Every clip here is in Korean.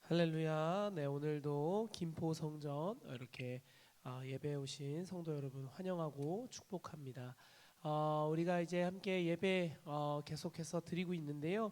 할렐루야. 네, 오늘도 김포 성전 이렇게 예배에 오신 성도 여러분 환영하고 축복합니다. 우리가 이제 함께 예배 계속해서 드리고 있는데요.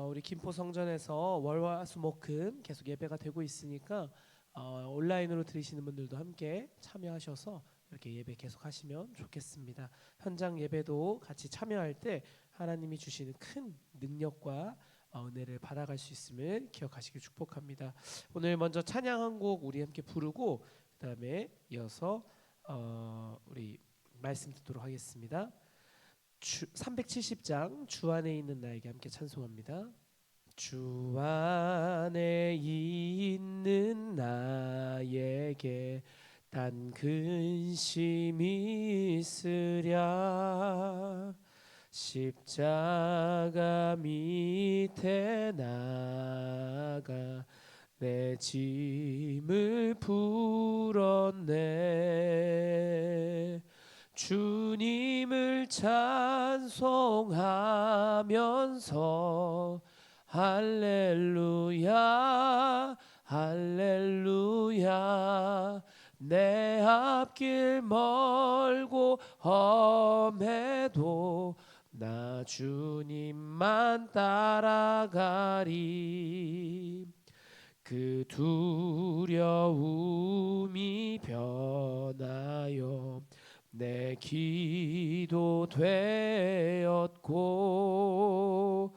우리 김포 성전에서 월화수목금 계속 예배가 되고 있으니까 온라인으로 들으시는 분들도 함께 참여하셔서 이렇게 예배 계속 하시면 좋겠습니다. 현장 예배도 같이 참여할 때 하나님이 주시는 큰 능력과 은혜를 받아갈 수 있음을 기억하시길 축복합니다. 오늘 먼저 찬양 한 곡 우리 함께 부르고 그다음에 이어서 우리 말씀 듣도록 하겠습니다. 370장 주 안에 있는 나에게 함께 찬송합니다. 주 안에 있는 나에게 단 근심이 있으랴 십자가 밑에 나가 내 짐을 풀었네. 주님을 찬송하면서 할렐루야 할렐루야 내 앞길 멀고 험해도 나 주님만 따라가리. 그 두려움이 변하여 내 기도 되었고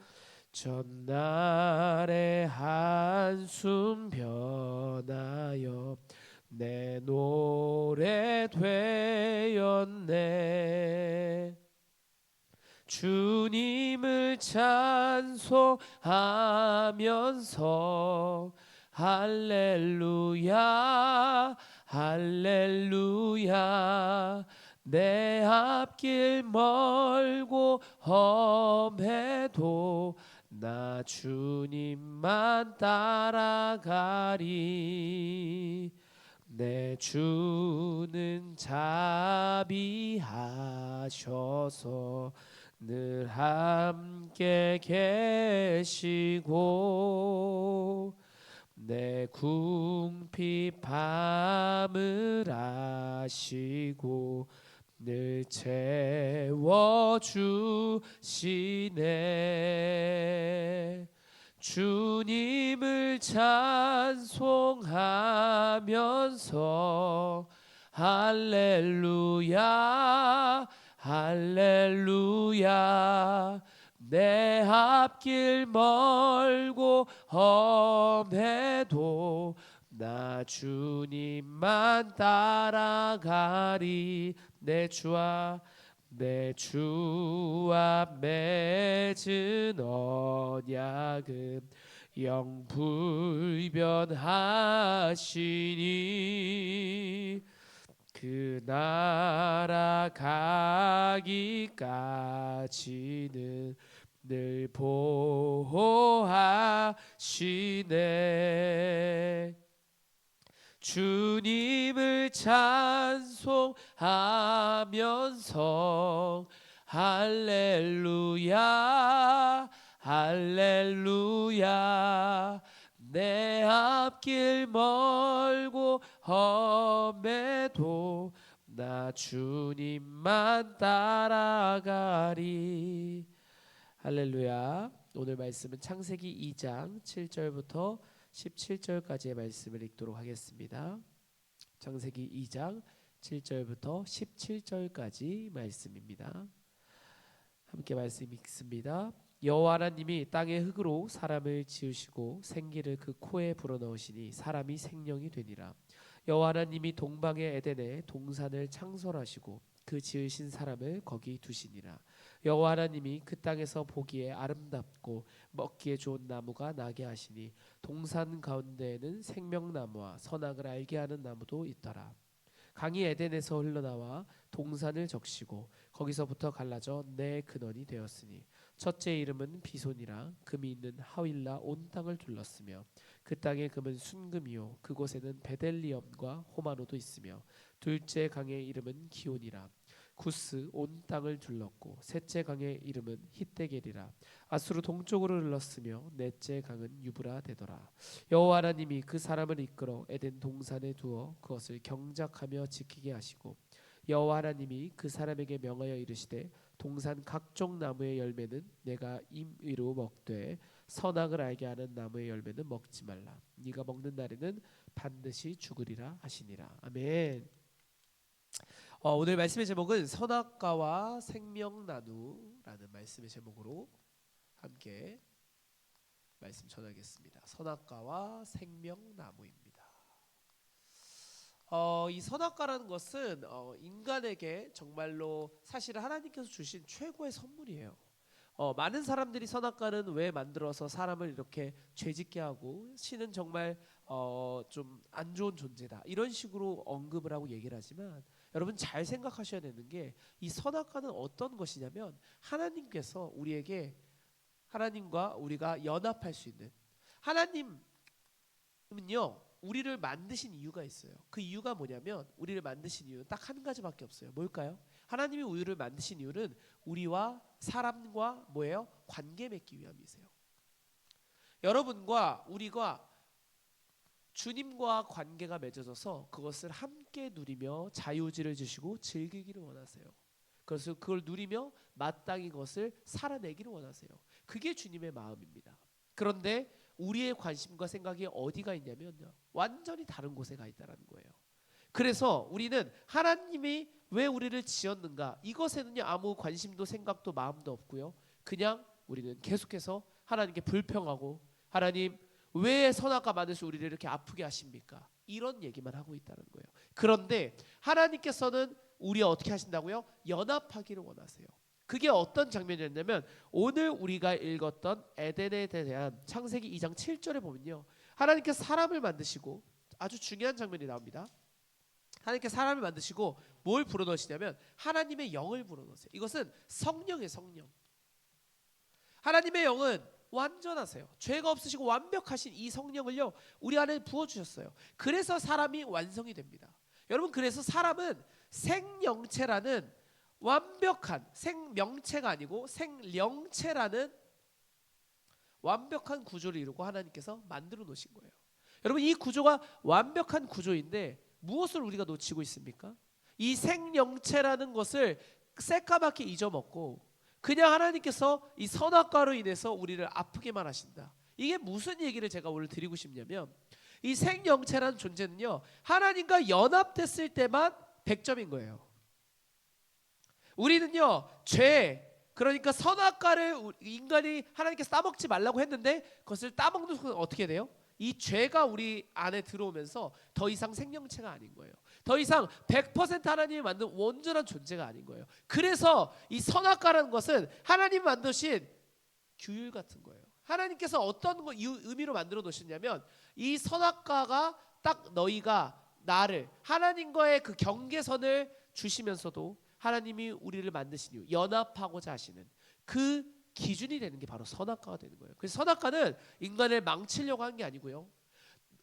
전날의 한숨 변하여 내 노래 되었네. 주님을 찬송하면서 할렐루야 할렐루야 내 앞길 멀고 험해도 나 주님만 따라가리. 내 주는 자비하셔서 늘 함께 계시고 내 궁핍함을 아시고 늘 채워주시네. 주님을 찬송하면서 할렐루야 할렐루야 내 앞길 멀고 험해도 나 주님만 따라가리. 내 주와 맺은 언약은 영불변하시니 그 나라 가기까지는 늘 보호하시네. 주님을 찬송하면서 할렐루야 할렐루야 내 앞길 멀고 험해도 나 주님만 따라가리. 할렐루야. 오늘 말씀은 창세기 2장 7절부터 17절까지의 말씀을 읽도록 하겠습니다. 창세기 2장 7절부터 17절까지 말씀입니다. 함께 말씀 읽습니다. 여호와 하나님이 땅의 흙으로 사람을 지으시고 생기를 그 코에 불어넣으시니 사람이 생명이 되니라. 여호와 하나님이 동방의 에덴에 동산을 창설하시고 그 지으신 사람을 거기 두시니라. 여호와 하나님이 그 땅에서 보기에 아름답고 먹기에 좋은 나무가 나게 하시니 동산 가운데에는 생명나무와 선악을 알게 하는 나무도 있더라. 강이 에덴에서 흘러나와 동산을 적시고 거기서부터 갈라져 내 근원이 되었으니 첫째 이름은 비손이라 금이 있는 하윌라 온 땅을 둘렀으며 그 땅의 금은 순금이요 그곳에는 베델리엄과 호마노도 있으며 둘째 강의 이름은 기온이라 구스 온 땅을 둘렀고 셋째 강의 이름은 히데겔이라. 아수르 동쪽으로 흘렀으며 넷째 강은 유브라 되더라. 여호와 하나님이 그 사람을 이끌어 에덴 동산에 두어 그것을 경작하며 지키게 하시고 여호와 하나님이 그 사람에게 명하여 이르시되 동산 각종 나무의 열매는 내가 임의로 먹되 선악을 알게 하는 나무의 열매는 먹지 말라. 네가 먹는 날에는 반드시 죽으리라 하시니라. 아멘. 오늘 말씀의 제목은 선악과와 생명나누라는 말씀의 제목으로 함께 말씀 전하겠습니다. 선악과와 생명나무입니다. 이 선악과라는 것은 인간에게 정말로 사실 하나님께서 주신 최고의 선물이에요. 많은 사람들이 선악과는 왜 만들어서 사람을 이렇게 죄짓게 하고 신은 정말 좀 안 좋은 존재다 이런 식으로 언급을 하고 얘기를 하지만 여러분 잘 생각하셔야 되는 게 이 선악과는 어떤 것이냐면 하나님께서 우리에게 하나님과 우리가 연합할 수 있는 하나님은요 우리를 만드신 이유가 있어요. 그 이유가 뭐냐면 우리를 만드신 이유는 딱 한 가지밖에 없어요. 뭘까요? 하나님이 우리를 만드신 이유는 우리와 사람과 뭐예요? 관계 맺기 위함이세요. 여러분과 우리가 주님과 관계가 맺어져서 그것을 함께 누리며 자유지를 주시고 즐기기를 원하세요. 그래서 그걸 누리며 마땅히 그것을 살아내기를 원하세요. 그게 주님의 마음입니다. 그런데 우리의 관심과 생각이 어디가 있냐면요, 완전히 다른 곳에 가 있다는 거예요. 그래서 우리는 하나님이 왜 우리를 지었는가 이것에는요 아무 관심도 생각도 마음도 없고요. 그냥 우리는 계속해서 하나님께 불평하고 하나님 왜 선악과 만드셔 우리를 이렇게 아프게 하십니까? 이런 얘기만 하고 있다는 거예요. 그런데 하나님께서는 우리 어떻게 하신다고요? 연합하기를 원하세요. 그게 어떤 장면이었냐면 오늘 우리가 읽었던 에덴에 대한 창세기 2장 7절에 보면요, 하나님께서 사람을 만드시고 아주 중요한 장면이 나옵니다. 하나님께서 사람을 만드시고 뭘 불어넣으시냐면 하나님의 영을 불어넣으세요. 이것은 성령의 성령. 하나님의 영은 완전하세요. 죄가 없으시고 완벽하신 이 성령을요 우리 안에 부어주셨어요. 그래서 사람이 완성이 됩니다. 여러분 그래서 사람은 생명체라는 완벽한 생명체가 아니고 생령체라는 완벽한 구조를 이루고 하나님께서 만들어 놓으신 거예요. 여러분 이 구조가 완벽한 구조인데 무엇을 우리가 놓치고 있습니까? 이 생령체라는 것을 새까맣게 잊어먹고 그냥 하나님께서 이 선악과로 인해서 우리를 아프게만 하신다. 이게 무슨 얘기를 제가 오늘 드리고 싶냐면 이 생명체라는 존재는요 하나님과 연합됐을 때만 100점인 거예요. 우리는요 죄 그러니까 선악과를 인간이 하나님께서 따먹지 말라고 했는데 그것을 따먹는 순간 어떻게 돼요? 이 죄가 우리 안에 들어오면서 더 이상 생명체가 아닌 거예요. 더 이상 100% 하나님이 만든 온전한 존재가 아닌 거예요. 그래서 이 선악과라는 것은 하나님 만드신 규율 같은 거예요. 하나님께서 어떤 의미로 만들어 놓으셨냐면 이 선악과가 딱 너희가 나를 하나님과의 그 경계선을 주시면서도 하나님이 우리를 만드신 이유 연합하고자 하시는 그 기준이 되는 게 바로 선악과가 되는 거예요. 그래서 선악과는 인간을 망치려고 한 게 아니고요.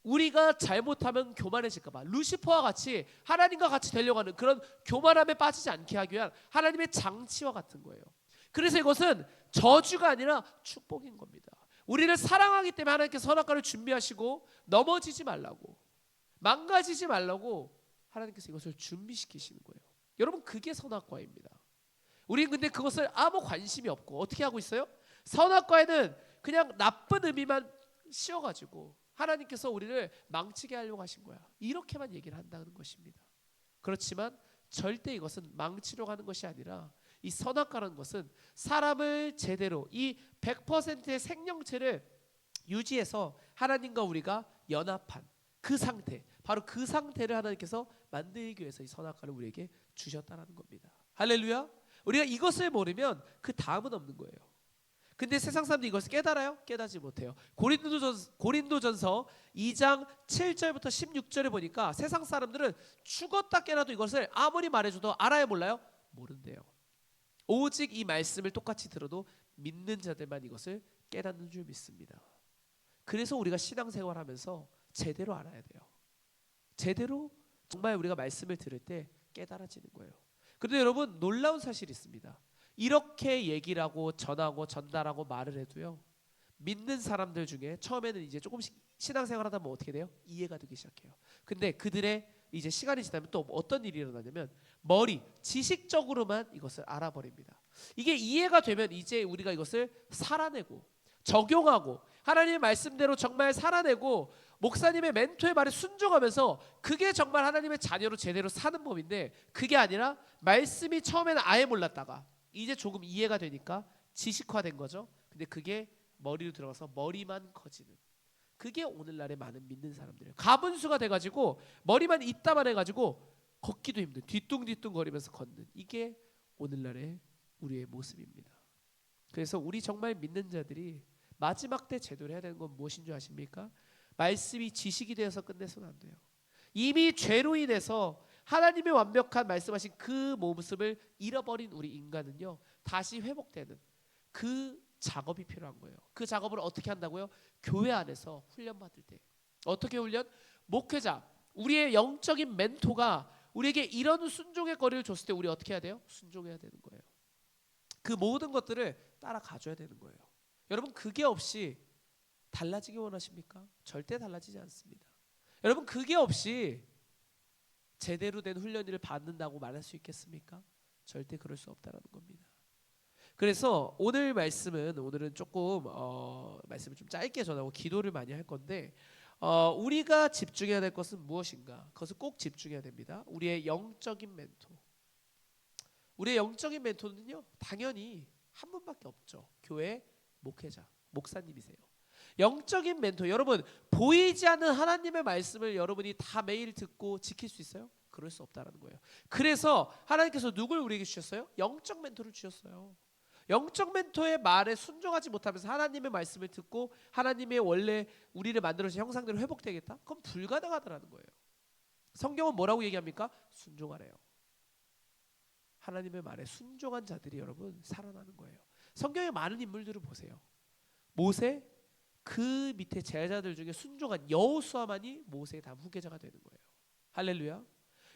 우리가 잘못하면 교만해질까 봐 루시퍼와 같이 하나님과 같이 되려고 하는 그런 교만함에 빠지지 않게 하기 위한 하나님의 장치와 같은 거예요. 그래서 이것은 저주가 아니라 축복인 겁니다. 우리를 사랑하기 때문에 하나님께서 선악과를 준비하시고 넘어지지 말라고 망가지지 말라고 하나님께서 이것을 준비시키시는 거예요. 여러분 그게 선악과입니다. 우리는 근데 그것을 아무 관심이 없고 어떻게 하고 있어요? 선악과에는 그냥 나쁜 의미만 씌워가지고 하나님께서 우리를 망치게 하려고 하신 거야. 이렇게만 얘기를 한다는 것입니다. 그렇지만 절대 이것은 망치려고 하는 것이 아니라 이 선악과라는 것은 사람을 제대로 이 100%의 생명체를 유지해서 하나님과 우리가 연합한 그 상태, 바로 그 상태를 하나님께서 만들기 위해서 이 선악과를 우리에게 주셨다는 겁니다. 할렐루야. 우리가 이것을 모르면 그 다음은 없는 거예요. 근데 세상 사람들이 이것을 깨달아요? 깨닫지 못해요. 고린도전서 2장 7절부터 16절에 보니까 세상 사람들은 죽었다 깨나도 이것을 아무리 말해줘도 알아요 몰라요? 모른대요. 오직 이 말씀을 똑같이 들어도 믿는 자들만 이것을 깨닫는 줄 믿습니다. 그래서 우리가 신앙생활하면서 제대로 알아야 돼요. 제대로 정말 우리가 말씀을 들을 때 깨달아지는 거예요. 그런데 여러분 놀라운 사실이 있습니다. 이렇게 얘기를 하고 전하고 전달하고 말을 해도요, 믿는 사람들 중에 처음에는 이제 조금씩 신앙생활 하다 보면 어떻게 돼요? 이해가 되기 시작해요. 근데 그들의 이제 시간이 지나면 또 어떤 일이 일어나냐면 머리, 지식적으로만 이것을 알아버립니다. 이게 이해가 되면 이제 우리가 이것을 살아내고 적용하고 하나님의 말씀대로 정말 살아내고 목사님의 멘토의 말에 순종하면서 그게 정말 하나님의 자녀로 제대로 사는 법인데, 그게 아니라 말씀이 처음에는 아예 몰랐다가 이제 조금 이해가 되니까 지식화된 거죠. 근데 그게 머리로 들어가서 머리만 커지는, 그게 오늘날의 많은 믿는 사람들이에요. 가분수가 돼가지고 머리만 있다만 해가지고 걷기도 힘든, 뒤뚱뒤뚱 거리면서 걷는, 이게 오늘날의 우리의 모습입니다. 그래서 우리 정말 믿는 자들이 마지막 때 제대로 해야 되는 건 무엇인 줄 아십니까? 말씀이 지식이 되어서 끝내서는 안 돼요. 이미 죄로 인해서 하나님의 완벽한 말씀하신 그 모습을 잃어버린 우리 인간은요, 다시 회복되는 그 작업이 필요한 거예요. 그 작업을 어떻게 한다고요? 교회 안에서 훈련 받을 때. 어떻게 훈련? 목회자, 우리의 영적인 멘토가 우리에게 이런 순종의 거리를 줬을 때 우리 어떻게 해야 돼요? 순종해야 되는 거예요. 그 모든 것들을 따라 가줘야 되는 거예요. 여러분 그게 없이 달라지기 원하십니까? 절대 달라지지 않습니다. 여러분 그게 없이 제대로 된 훈련을 받는다고 말할 수 있겠습니까? 절대 그럴 수 없다라는 겁니다. 그래서 오늘 말씀은, 오늘은 조금 말씀을 좀 짧게 전하고 기도를 많이 할 건데, 우리가 집중해야 될 것은 무엇인가? 그것을 꼭 집중해야 됩니다. 우리의 영적인 멘토. 우리의 영적인 멘토는요, 당연히 한 분밖에 없죠. 교회 목회자, 목사님이세요. 영적인 멘토, 여러분 보이지 않는 하나님의 말씀을 여러분이 다 매일 듣고 지킬 수 있어요? 그럴 수 없다라는 거예요. 그래서 하나님께서 누굴 우리에게 주셨어요? 영적 멘토를 주셨어요. 영적 멘토의 말에 순종하지 못하면서 하나님의 말씀을 듣고 하나님의 원래 우리를 만들어주신 형상대로 회복되겠다? 그건 불가능하다라는 거예요. 성경은 뭐라고 얘기합니까? 순종하래요. 하나님의 말에 순종한 자들이 여러분 살아나는 거예요. 성경의 많은 인물들을 보세요. 모세, 그 밑에 제자들 중에 순종한 여호수아만이 모세의 다음 후계자가 되는 거예요. 할렐루야.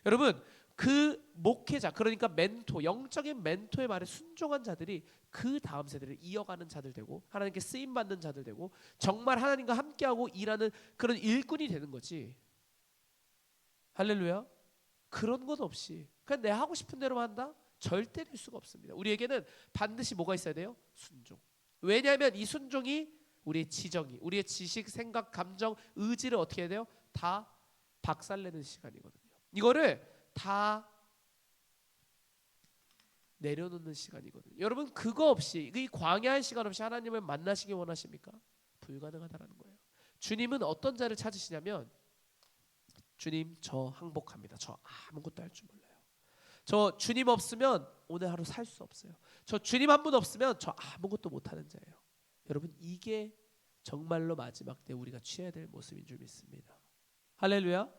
여러분 그 목회자, 그러니까 멘토, 영적인 멘토의 말에 순종한 자들이 그 다음 세대를 이어가는 자들 되고 하나님께 쓰임 받는 자들 되고 정말 하나님과 함께하고 일하는 그런 일꾼이 되는 거지. 할렐루야. 그런 것 없이 그냥 내 하고 싶은 대로만 한다? 절대 될 수가 없습니다. 우리에게는 반드시 뭐가 있어야 돼요? 순종. 왜냐하면 이 순종이 우리의 지정이, 우리의 지식, 생각, 감정, 의지를 어떻게 해야 돼요? 다 박살내는 시간이거든요. 이거를 다 내려놓는 시간이거든요. 여러분 그거 없이, 이 광야의 시간 없이 하나님을 만나시기 원하십니까? 불가능하다라는 거예요. 주님은 어떤 자를 찾으시냐면, 주님 저 항복합니다. 저 아무것도 할 줄 몰라요. 저 주님 없으면 오늘 하루 살 수 없어요. 저 주님 한 분 없으면 저 아무것도 못하는 자예요. 여러분 이게 정말로 마지막 때 우리가 취해야 될 모습인 줄 믿습니다. 할렐루야.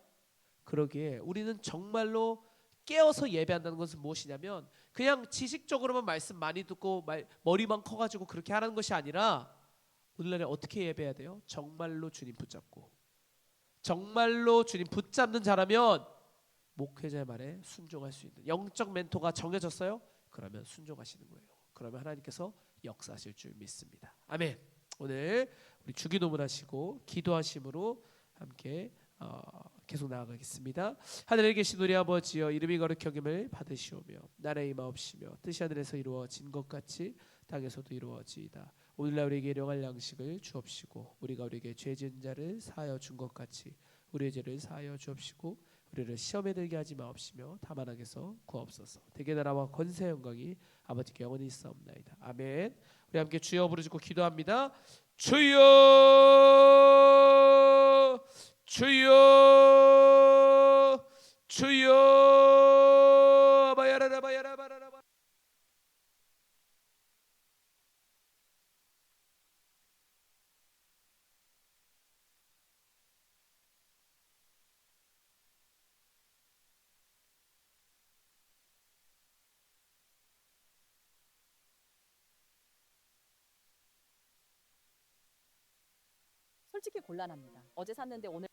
그러기에 우리는 정말로 깨어서 예배한다는 것은 무엇이냐면 그냥 지식적으로만 말씀 많이 듣고 머리만 커가지고 그렇게 하는 것이 아니라, 오늘날에 어떻게 예배해야 돼요? 정말로 주님 붙잡고, 정말로 주님 붙잡는 자라면 목회자의 말에 순종할 수 있는 영적 멘토가 정해졌어요? 그러면 순종하시는 거예요. 그러면 하나님께서 역사하실 줄 믿습니다. 아멘. 오늘 우리 주기도문 하시고 기도하심으로 함께 계속 나아가겠습니다. 하늘에 계신 우리 아버지여, 이름이 거룩히 여김을 받으시오며 나라의 임하옵시며 뜻이 하늘에서 이루어진 것 같이 땅에서도 이루어지이다. 오늘날 우리에게 일용할 양식을 주옵시고 우리가 우리에게 죄 지은 자를 사하여 준 것 같이 우리의 죄를 사하여 주옵시고 우리를 시험에 들게 하지 마옵시며 다만 악에서 구하옵소서. 대개 나라와 권세 영광이 아버지께 영원히 있사옵나이다. 아멘. 우리 함께 주여 부르짖고 기도합니다. 주여 주여 주여 바야라바야라바라바. 솔직히 곤란합니다. 어제 샀는데 오늘